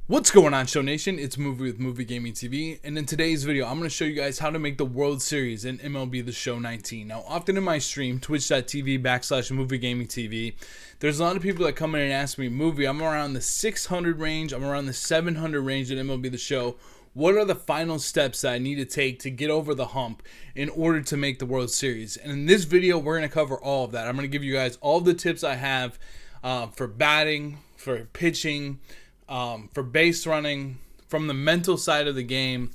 What's going on, Show Nation? It's Movie with Movie Gaming TV, and in today's video, I'm going to show you guys how to make the World Series in MLB The Show 19. Now, often in my stream, twitch.tv/MovieGamingTV, there's a lot of people that come in and ask me, Movie, I'm around the 600 range, I'm around the 700 range in MLB The Show. What are the final steps that I need to take to get over the hump in order to make the World Series? And in this video, we're going to cover all of that. I'm going to give you guys all the tips I have for batting, for pitching, for base running, from the mental side of the game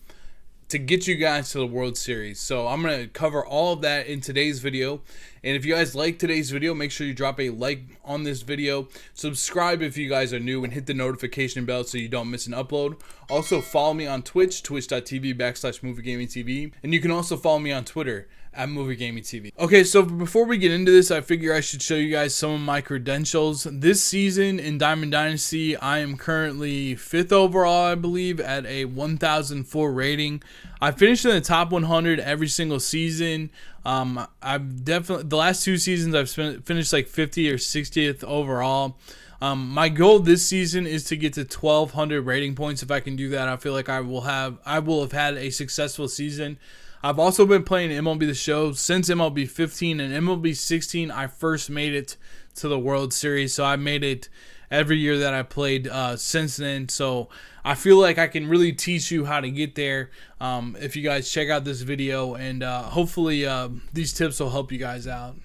to get you guys to the World Series. So I'm going to cover all of that in today's video. And if you guys like today's video, make sure you drop a like on this video. Subscribe if you guys are new and hit the notification bell so you don't miss an upload. Also follow me on Twitch, twitch.tv/MovieGamingTV. And you can also follow me on Twitter at MovieGamingTV. Okay, so before we get into this, I figure I should show you guys some of my credentials. This season in Diamond Dynasty, I am currently 5th overall, I believe, at a 1004 rating. I finished in the top 100 every single season. I've definitely, the last two seasons, I've finished like 50 or 60th overall. My goal this season is to get to 1200 rating points. If I can do that, I feel like I will have had a successful season. I've also been playing MLB The Show since MLB 15, and MLB 16 I first made it to the World Series, so I made it every year that I played since then. So I feel like I can really teach you how to get there if you guys check out this video, and hopefully these tips will help you guys out.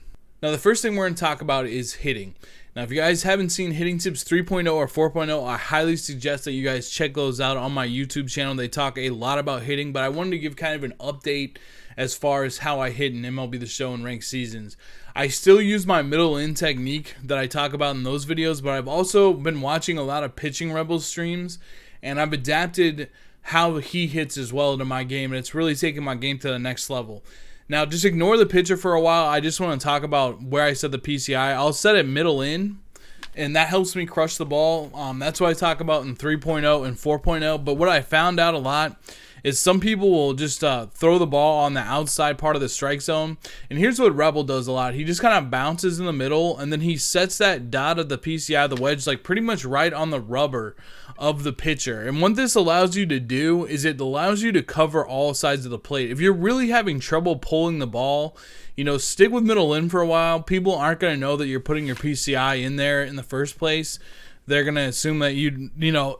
Now, the first thing we're going to talk about is hitting. Now, if you guys haven't seen Hitting Tips 3.0 or 4.0, I highly suggest that you guys check those out on my YouTube channel. They talk a lot about hitting, but I wanted to give kind of an update as far as how I hit in MLB The Show and ranked seasons. I still use my middle in technique that I talk about in those videos, but I've also been watching a lot of Pitching Rebels streams, and I've adapted how he hits as well to my game, and it's really taken my game to the next level. Now, just ignore the pitcher for a while. I just want to talk about where I set the PCI. I'll set it middle in, and that helps me crush the ball. That's what I talk about in 3.0 and 4.0. But what I found out a lot is some people will just throw the ball on the outside part of the strike zone. And here's what Rebel does a lot. He just kind of bounces in the middle, and then he sets that dot of the PCI, the wedge, like pretty much right on the rubber of the pitcher. And what this allows you to do is it allows you to cover all sides of the plate. If you're really having trouble pulling the ball, stick with middle in for a while. People aren't going to know that you're putting your PCI in there in the first place. They're going to assume that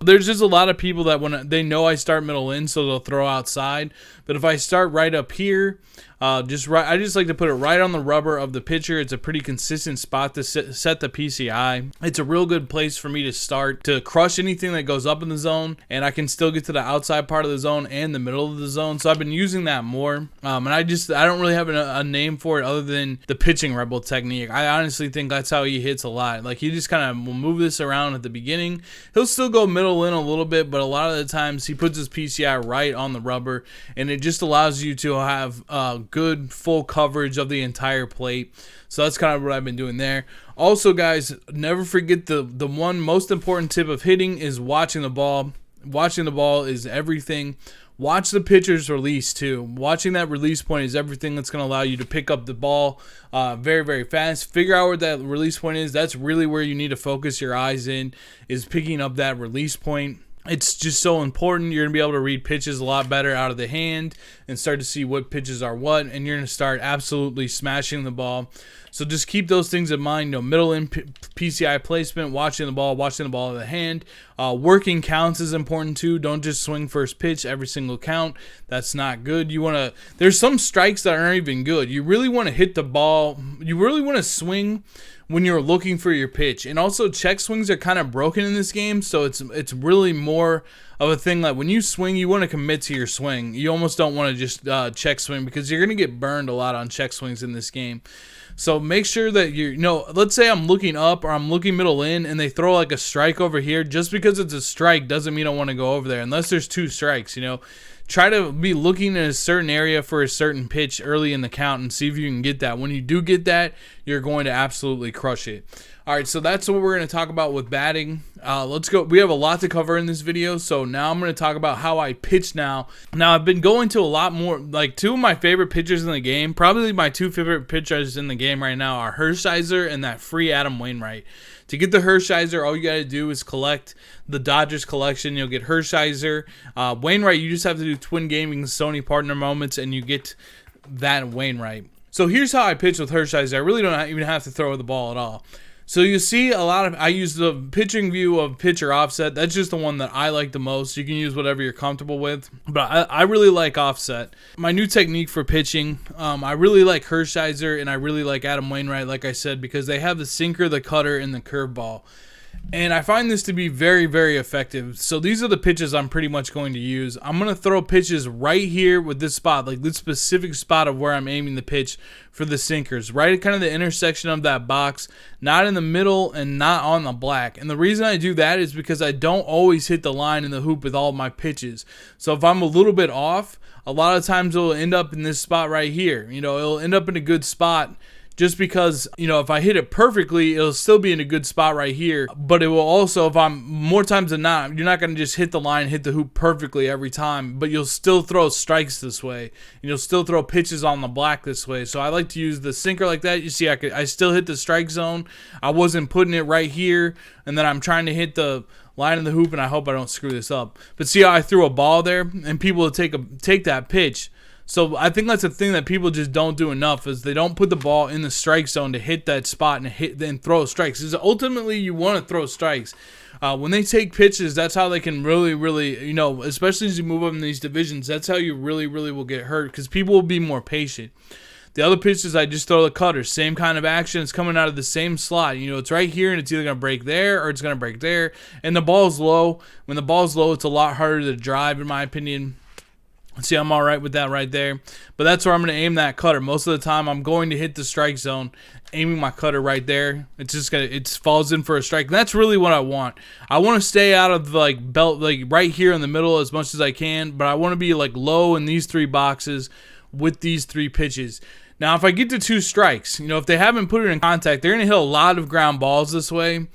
there's just a lot of people that they know I start middle in, so they'll throw outside. But if I start right up here, I just like to put it right on the rubber of the pitcher. It's a pretty consistent spot to set the PCI. It's a real good place for me to start to crush anything that goes up in the zone, and I can still get to the outside part of the zone and the middle of the zone. So I've been using that more, and I don't really have a name for it other than the Pitching Rebel technique. I honestly think that's how he hits a lot. Like, he just kind of will move this around at the beginning. He'll still go middle in a little bit, but a lot of the times he puts his PCI right on the rubber, and it just allows you to have good full coverage of the entire plate. So that's kind of what I've been doing there. Also, guys, never forget the one most important tip of hitting is watching the ball. Watching the ball is everything. Watch the pitcher's release too. Watching that release point is everything that's going to allow you to pick up the ball very, very fast. Figure out where that release point is. That's really where you need to focus your eyes in, is picking up that release point. It's just so important. You're going to be able to read pitches a lot better out of the hand and start to see what pitches are what, and you're going to start absolutely smashing the ball. So just keep those things in mind. Middle in PCI placement, watching the ball out of the hand. Working counts is important too. Don't just swing first pitch every single count. That's not good. There's some strikes that aren't even good. You really want to hit the ball. You really want to swing when you're looking for your pitch. And also, check swings are kind of broken in this game, so it's really more of a thing like when you swing, you want to commit to your swing. You almost don't want to just check swing, because you're going to get burned a lot on check swings in this game. So make sure that let's say I'm looking up or I'm looking middle in and they throw like a strike over here. Just because it's a strike doesn't mean I want to go over there unless there's two strikes. Try to be looking in a certain area for a certain pitch early in the count and see if you can get that. When you do get that, you're going to absolutely crush it. All right, so that's what we're going to talk about with batting. Let's go. We have a lot to cover in this video, so now I'm going to talk about how I pitch now. Now, I've been going to a lot more, like two of my favorite pitchers in the game, probably my two favorite pitchers in the game right now are Hershiser and that free Adam Wainwright. To get the Hershiser, all you got to do is collect the Dodgers collection. You'll get Hershiser. Wainwright, you just have to do Twin Gaming Sony partner moments, and you get that Wainwright. So here's how I pitch with Hershiser. I really don't even have to throw the ball at all. So you see a lot of, I use the pitching view of pitcher offset. That's just the one that I like the most. You can use whatever you're comfortable with, but I really like offset. My new technique for pitching, I really like Hershiser and I really like Adam Wainwright, like I said, because they have the sinker, the cutter, and the curveball. And I find this to be very, very effective. So these are the pitches I'm pretty much going to use. I'm going to throw pitches right here with this spot, like this specific spot of where I'm aiming the pitch for the sinkers, right at kind of the intersection of that box, not in the middle and not on the black. And the reason I do that is because I don't always hit the line in the hoop with all of my pitches. So if I'm a little bit off, a lot of times it'll end up in this spot right here. You know, it'll end up in a good spot. Just because, you know, if I hit it perfectly, it'll still be in a good spot right here. But it will also, if I'm more times than not, you're not going to just hit the line, hit the hoop perfectly every time. But you'll still throw strikes this way. And you'll still throw pitches on the black this way. So I like to use the sinker like that. You see, I still hit the strike zone. I wasn't putting it right here. And then I'm trying to hit the line in the hoop, and I hope I don't screw this up. But see how I threw a ball there? And people will take that pitch. So I think that's a thing that people just don't do enough is they don't put the ball in the strike zone to hit that spot and then throw strikes. Because ultimately you want to throw strikes. When they take pitches, that's how they can really, you know, especially as you move up in these divisions, that's how you really will get hurt because people will be more patient. The other pitches, I just throw the cutter. Same kind of action. It's coming out of the same slot. You know, it's right here, and it's either going to break there or it's going to break there. And the ball's low. When the ball's low, it's a lot harder to drive, in my opinion. See, I'm all right with that right there. But that's where I'm going to aim that cutter. Most of the time, I'm going to hit the strike zone, aiming my cutter right there. It's just going to, it falls in for a strike. And that's really what I want. I want to stay out of the, like, belt, like, right here in the middle as much as I can. But I want to be, like, low in these three boxes with these three pitches. Now, if I get to two strikes, you know, if they haven't put it in contact, they're going to hit a lot of ground balls this way.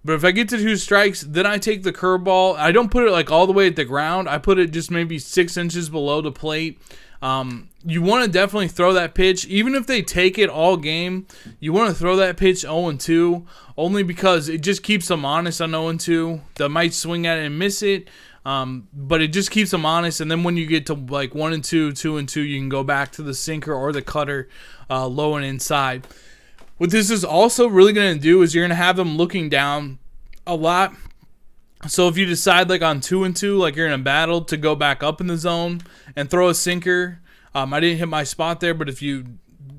But if I get to two strikes, then I take the curveball. I don't put it like all the way at the ground. I put it just maybe 6 inches below the plate. You want to definitely throw that pitch. Even if they take it all game, you want to throw that pitch 0-2, only because it just keeps them honest on 0-2. They might swing at it and miss it, but it just keeps them honest. And then when you get to like 1-2, 2-2, you can go back to the sinker or the cutter low and inside. What this is also really going to do is you're going to have them looking down a lot. So if you decide like on 2-2, like you're in a battle to go back up in the zone and throw a sinker, I didn't hit my spot there, but if you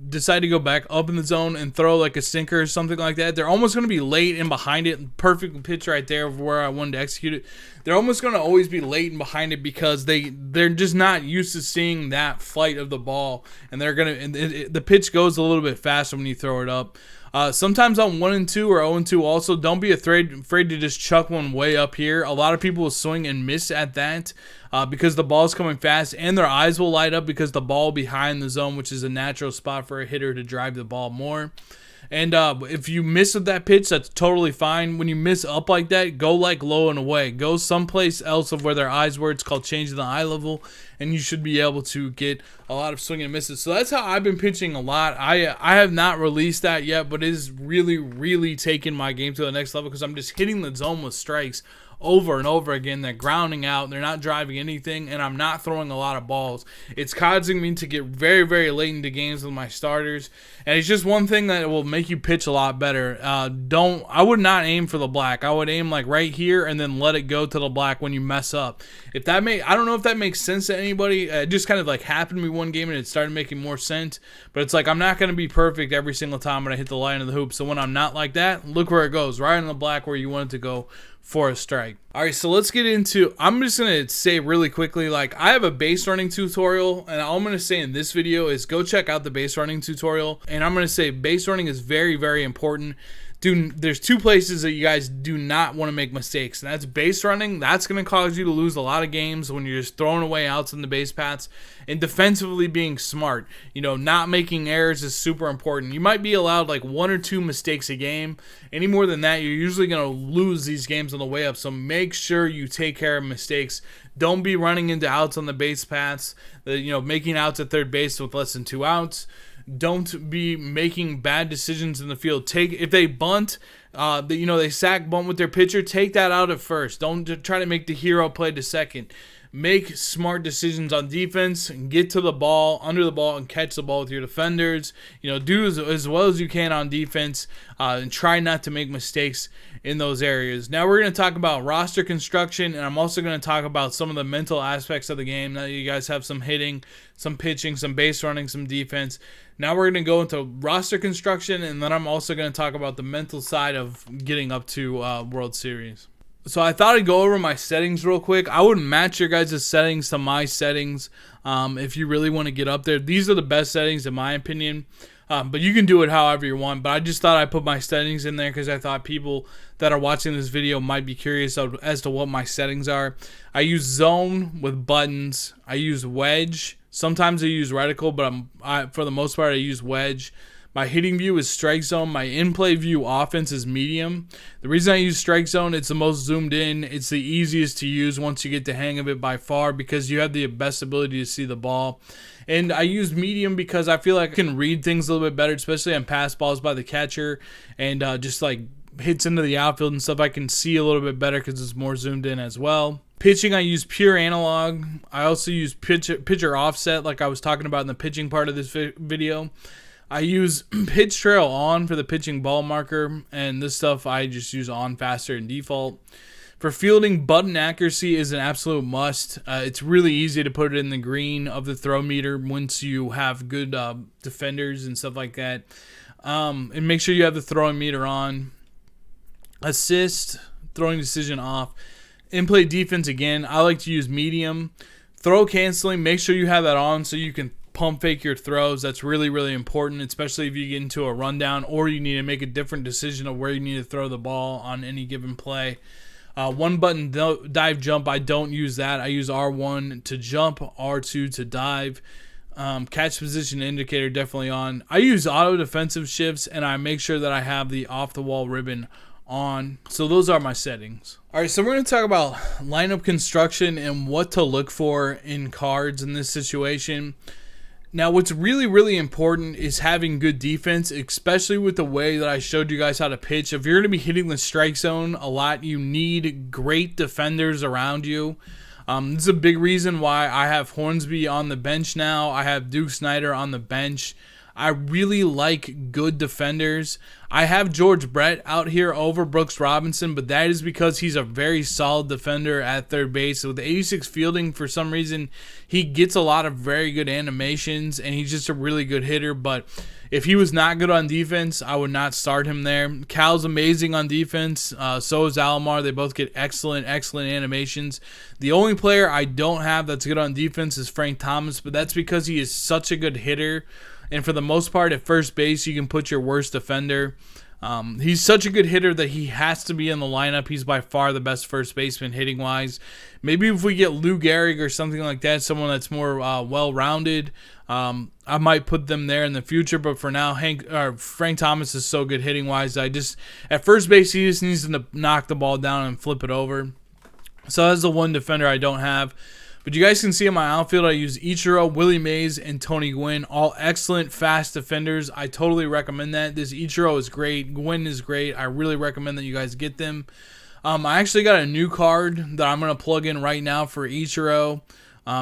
decide to go back up in the zone and throw like a sinker or something like that, they're almost going to be late and behind it. Perfect pitch right there of where I wanted to execute it. They're almost going to always be late and behind it because they're just not used to seeing that flight of the ball, and they're going to the pitch goes a little bit faster when you throw it up. Sometimes on 1-2 or 0-2 also, don't be afraid to just chuck one way up here. A lot of people will swing and miss at that because the ball's coming fast, and their eyes will light up because the ball behind the zone, which is a natural spot for a hitter to drive the ball more. And if you miss with that pitch, that's totally fine. When you miss up like that, go like low and away. Go someplace else of where their eyes were. It's called changing the eye level, and you should be able to get a lot of swing and misses. So that's how I've been pitching a lot. I have not released that yet, but it is really taking my game to the next level because I'm just hitting the zone with strikes over and over again. They're grounding out. They're not driving anything, and I'm not throwing a lot of balls. It's causing me to get very late into games with my starters, and it's just one thing that will make you pitch a lot better. I would not aim for the black. I would aim like right here and then let it go to the black when you mess up. I don't know if that makes sense to anybody. It just kind of like happened to me one game and it started making more sense, but it's like I'm not going to be perfect every single time when I hit the line of the hoop. So when I'm not like that, look where it goes, right in the black where you want it to go for a strike. All right, so let's get into, I'm just going to say really quickly, like I have a base running tutorial, and all I'm going to say in this video is go check out the base running tutorial. And I'm going to say base running is very important. there's two places that you guys do not want to make mistakes, and that's base running. That's going to cause you to lose a lot of games when you're just throwing away outs in the base paths, and defensively being smart. Not making errors is super important. You might be allowed like 1 or 2 mistakes a game. Any more than that, you're usually going to lose these games on the way up, so make sure you take care of mistakes. Don't be running into outs on the base paths, making outs at third base with less than 2 outs. Don't be making bad decisions in the field. If they bunt, they sack bunt with their pitcher, take that out at first. Don't try to make the hero play to second. Make smart decisions on defense and get to the ball, under the ball, and catch the ball with your defenders. Do as well as you can on defense, and try not to make mistakes in those areas. Now we're going to talk about roster construction, and I'm also going to talk about some of the mental aspects of the game. Now that you guys have some hitting, some pitching, some base running, some defense. Now we're going to go into roster construction, and then I'm also going to talk about the mental side of getting up to World Series. So I thought I'd go over my settings real quick. I would match your guys' settings to my settings if you really want to get up there. These are the best settings in my opinion, but you can do it however you want. But I just thought I'd put my settings in there because I thought people that are watching this video might be curious as to what my settings are. I use zone with buttons. I use wedge. Sometimes I use reticle, but for the most part I use wedge. My hitting view is strike zone. My in-play view offense is medium. The reason I use strike zone, it's the most zoomed in. It's the easiest to use once you get the hang of it by far because you have the best ability to see the ball. And I use medium because I feel like I can read things a little bit better, especially on pass balls by the catcher and just like hits into the outfield and stuff. I can see a little bit better because it's more zoomed in as well. Pitching, I use pure analog. I also use pitcher offset like I was talking about in the pitching part of this video. I use pitch trail on for the pitching ball marker, and this stuff I just use on faster and default. For fielding, button accuracy is an absolute must. It's really easy to put it in the green of the throw meter once you have good defenders and stuff like that. And make sure you have the throwing meter on. Assist, throwing decision off. In-play defense, again, I like to use medium. Throw canceling, make sure you have that on so you can pump fake your throws. That's really, really important, especially if you get into a rundown or you need to make a different decision of where you need to throw the ball on any given play. One button dive jump, I don't use that. I use R1 to jump, R2 to dive. Catch position indicator definitely on. I use auto defensive shifts, and I make sure that I have the off the wall ribbon on. So those are my settings. All right, so we're going to talk about lineup construction and what to look for in cards in this situation. Now, what's really, really important is having good defense, especially with the way that I showed you guys how to pitch. If you're going to be hitting the strike zone a lot, you need great defenders around you. This is a big reason why I have Hornsby on the bench now. I have Duke Snyder on the bench. I really like good defenders. I have George Brett out here over Brooks Robinson, but that is because he's a very solid defender at third base. With 86 fielding, for some reason, he gets a lot of very good animations, and he's just a really good hitter. But if he was not good on defense, I would not start him there. Cal's amazing on defense. So is Alomar. They both get excellent, excellent animations. The only player I don't have that's good on defense is Frank Thomas, but that's because he is such a good hitter. And for the most part, at first base, you can put your worst defender. He's such a good hitter that he has to be in the lineup. He's by far the best first baseman hitting-wise. Maybe if we get Lou Gehrig or something like that, someone that's more well-rounded, I might put them there in the future. But for now, Frank Thomas is so good hitting-wise. At first base, he just needs to knock the ball down and flip it over. So that's the one defender I don't have. But you guys can see in my outfield, I use Ichiro, Willie Mays, and Tony Gwynn. All excellent, fast defenders. I totally recommend that. This Ichiro is great. Gwynn is great. I really recommend that you guys get them. I actually got a new card that I'm going to plug in right now for Ichiro.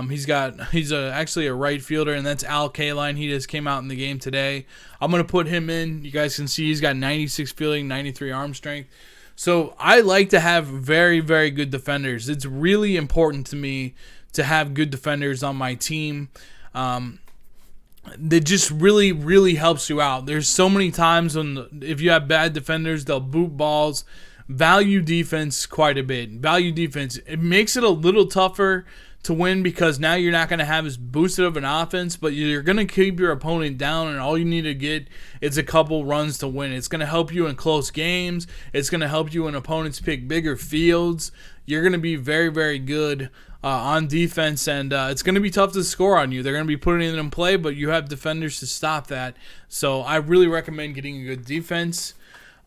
He's actually a right fielder, and that's Al Kaline. He just came out in the game today. I'm going to put him in. You guys can see he's got 96 fielding, 93 arm strength. So I like to have very, very good defenders. It's really important to me to have good defenders on my team. That just really, really helps you out. There's so many times when if you have bad defenders, they'll boot balls. value defense quite a bit. Value defense, it makes it a little tougher to win because now you're not going to have as boosted of an offense, but you're going to keep your opponent down, and all you need to get is a couple runs to win. It's going to help you in close games. It's going to help you when opponents pick bigger fields. You're going to be very, very good on defense, and it's going to be tough to score on you. They're going to be putting it in play, but you have defenders to stop that. So I really recommend getting a good defense.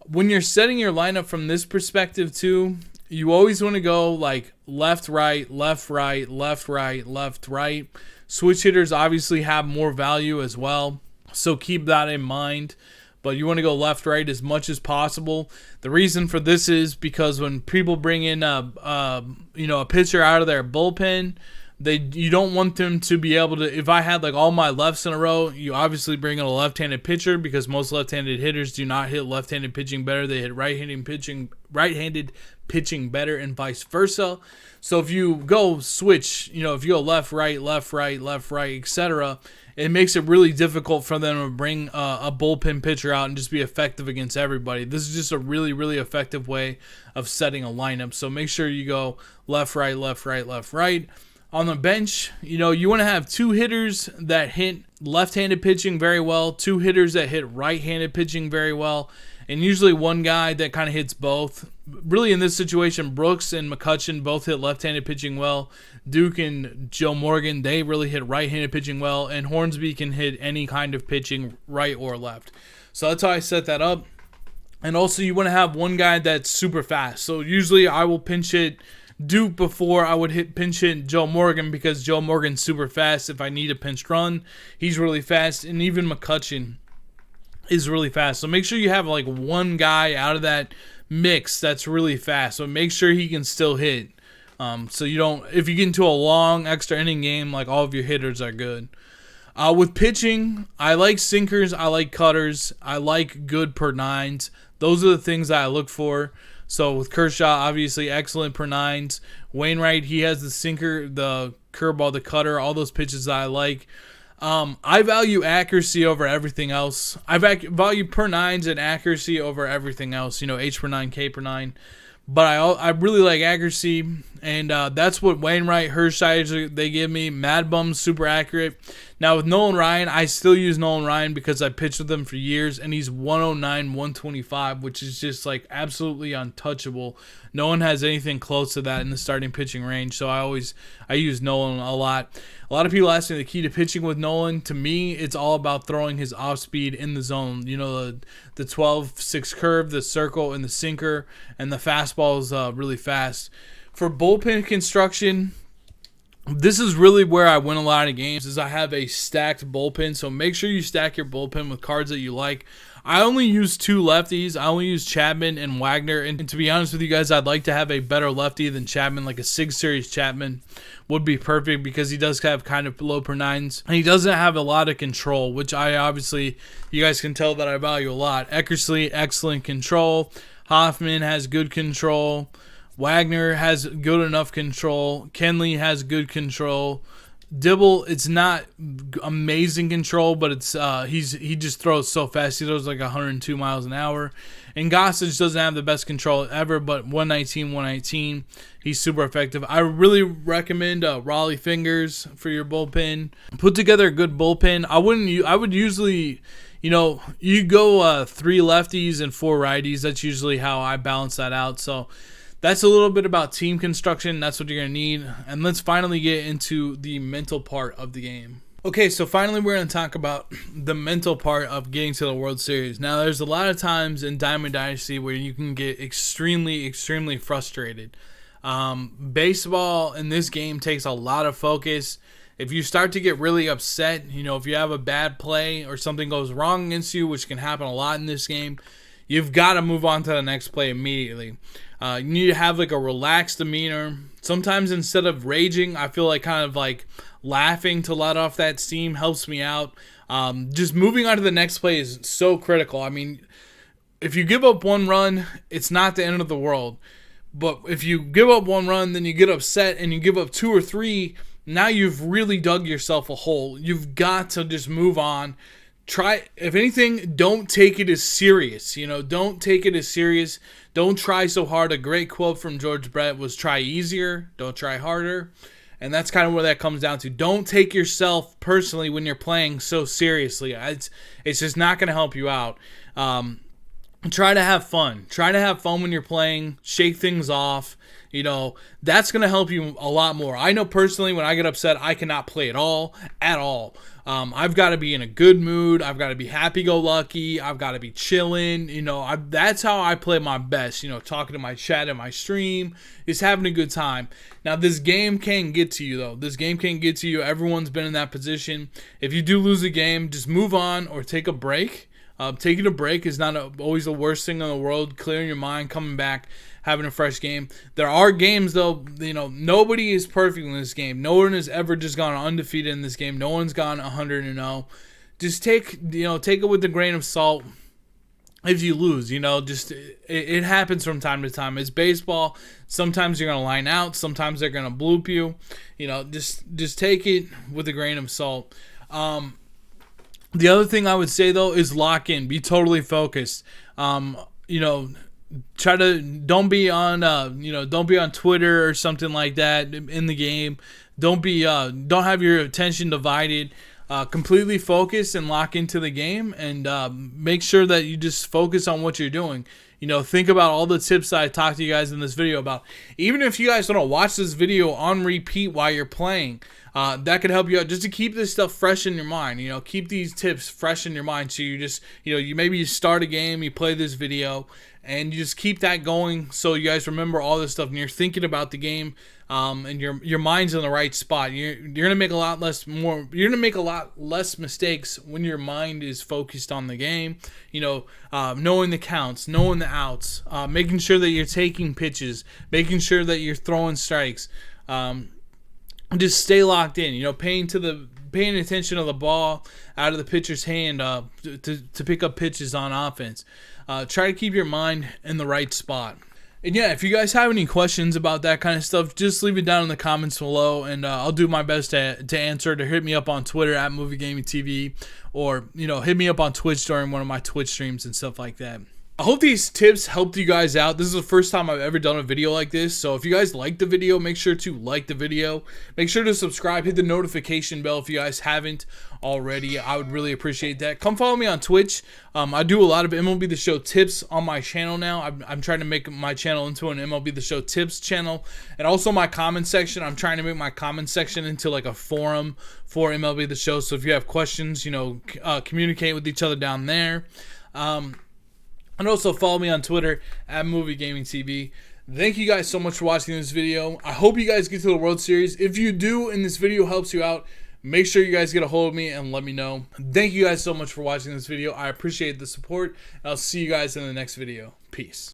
When you're setting your lineup from this perspective too, you always want to go like left, right, left, right, left, right, left, right. Switch hitters obviously have more value as well, so keep that in mind. But you want to go left, right as much as possible. The reason for this is because when people bring in a pitcher out of their bullpen, you don't want them to be able to. If I had like all my lefts in a row, you obviously bring in a left-handed pitcher because most left-handed hitters do not hit left-handed pitching better. They hit right-handed pitching better, and vice versa. So if you go switch, if you go left, right, left, right, left, right, etc., it makes it really difficult for them to bring a bullpen pitcher out and just be effective against everybody. This is just a really, really effective way of setting a lineup. So make sure you go left, right, left, right, left, right. On the bench, you want to have two hitters that hit left-handed pitching very well, two hitters that hit right-handed pitching very well, and usually one guy that kind of hits both. Really, in this situation, Brooks and McCutcheon both hit left-handed pitching well. Duke and Joe Morgan, they really hit right-handed pitching well, and Hornsby can hit any kind of pitching, right or left. So that's how I set that up. And also, you want to have one guy that's super fast. So usually I will pinch hit Duke before I would pinch hit Joe Morgan because Joe Morgan's super fast. If I need a pinch run, he's really fast, and even McCutcheon is really fast. So make sure you have like one guy out of that mix that's really fast. So make sure he can still hit. So you don't, if you get into a long extra inning game, like all of your hitters are good. With pitching, I like sinkers, I like cutters, I like good per nines. Those are the things that I look for. So with Kershaw, obviously excellent per nines. Wainwright, he has the sinker, the curveball, the cutter, all those pitches that I like. I value accuracy over everything else. I value per nines and accuracy over everything else. H per nine, K per nine. But I really like accuracy, and that's what Wainwright, Hershiser, they give me. Mad Bum's super accurate. Now with Nolan Ryan, I still use Nolan Ryan because I pitched with him for years, and he's 109, 125, which is just like absolutely untouchable. No one has anything close to that in the starting pitching range, so I use Nolan a lot. A lot of people ask me the key to pitching with Nolan. To me, it's all about throwing his off speed in the zone. The 12-6 curve, the circle, and the sinker, and the fastball is really fast. For bullpen construction, this is really where I win a lot of games, is I have a stacked bullpen. So make sure you stack your bullpen with cards that you like. I only use two lefties. I only use Chapman and Wagner. And to be honest with you guys, I'd like to have a better lefty than Chapman. Like a Sig Series Chapman would be perfect because he does have kind of low per nines. And he doesn't have a lot of control, which you guys can tell that I value a lot. Eckersley, excellent control. Hoffman has good control. Wagner has good enough control. Kenley has good control. Dibble, it's not amazing control, but it's he just throws so fast. He throws like 102 miles an hour. And Gossage doesn't have the best control ever, but 119. He's super effective. I really recommend Raleigh Fingers for your bullpen. Put together a good bullpen. I would usually, you go 3 lefties and 4 righties. That's usually how I balance that out. So that's a little bit about team construction. That's what you're going to need. And let's finally get into the mental part of the game. Okay, so finally we're going to talk about the mental part of getting to the World Series. Now, there's a lot of times in Diamond Dynasty where you can get extremely, extremely frustrated. Baseball in this game takes a lot of focus. If you start to get really upset, if you have a bad play or something goes wrong against you, which can happen a lot in this game, you've got to move on to the next play immediately. You need to have like a relaxed demeanor. Sometimes instead of raging, I feel like kind of like laughing to let off that steam helps me out. Just moving on to the next play is so critical. I mean, if you give up 1 run, it's not the end of the world. But if you give up 1 run, then you get upset and you give up 2 or 3, now you've really dug yourself a hole. You've got to just move on. try, if anything, don't take it as serious. Don't take it as serious. Don't try so hard. A great quote from George Brett was, try easier, don't try harder. And that's kind of where that comes down to. Don't take yourself personally when you're playing so seriously. It's just not going to help you out. Try to have fun. Try to have fun when you're playing. Shake things off. That's going to help you a lot more. I know personally when I get upset, I cannot play at all. I've got to be in a good mood. I've got to be happy-go-lucky. I've got to be chilling. That's how I play my best. Talking to my chat and my stream, is having a good time. Now, this game can get to you, though. This game can get to you. Everyone's been in that position. If you do lose a game, just move on or take a break. Taking a break is not always the worst thing in the world. Clearing your mind, coming back, having a fresh game. There are games, though, nobody is perfect in this game. No one has ever just gone undefeated in this game. No one's gone 100-0. Just take it with a grain of salt. If you lose, it happens from time to time. It's baseball. Sometimes you're gonna line out. Sometimes they're gonna bloop you. Just take it with a grain of salt. The other thing I would say, though, is lock in. Be totally focused. Try to don't be on Twitter or something like that in the game. Don't have your attention divided. Completely focus and lock into the game, and make sure that you just focus on what you're doing. Think about all the tips that I talked to you guys in this video about. Even if you guys want to watch this video on repeat while you're playing, that could help you out just to keep this stuff fresh in your mind. Keep these tips fresh in your mind. So you just, you start a game, you play this video, and you just keep that going so you guys remember all this stuff and you're thinking about the game, and your mind's in the right spot. You're gonna make a lot less mistakes when your mind is focused on the game. Knowing the counts, knowing the outs, making sure that you're taking pitches, making sure that you're throwing strikes. Just stay locked in. Paying attention to the ball out of the pitcher's hand to pick up pitches on offense. Try to keep your mind in the right spot. And yeah, if you guys have any questions about that kind of stuff, just leave it down in the comments below, and I'll do my best to answer. To hit me up on Twitter at MovieGamingTV, or hit me up on Twitch during one of my Twitch streams and stuff like that. I hope these tips helped you guys out. This is the first time I've ever done a video like this. So if you guys like the video, make sure to like the video. Make sure to subscribe. Hit the notification bell if you guys haven't already. I would really appreciate that. Come follow me on Twitch. I do a lot of MLB The Show tips on my channel now. I'm trying to make my channel into an MLB The Show tips channel. And also my comment section. I'm trying to make my comment section into like a forum for MLB The Show. So if you have questions, communicate with each other down there. And also follow me on Twitter at MovieGamingTV. Thank you guys so much for watching this video. I hope you guys get to the World Series. If you do and this video helps you out, make sure you guys get a hold of me and let me know. Thank you guys so much for watching this video. I appreciate the support, and I'll see you guys in the next video. Peace.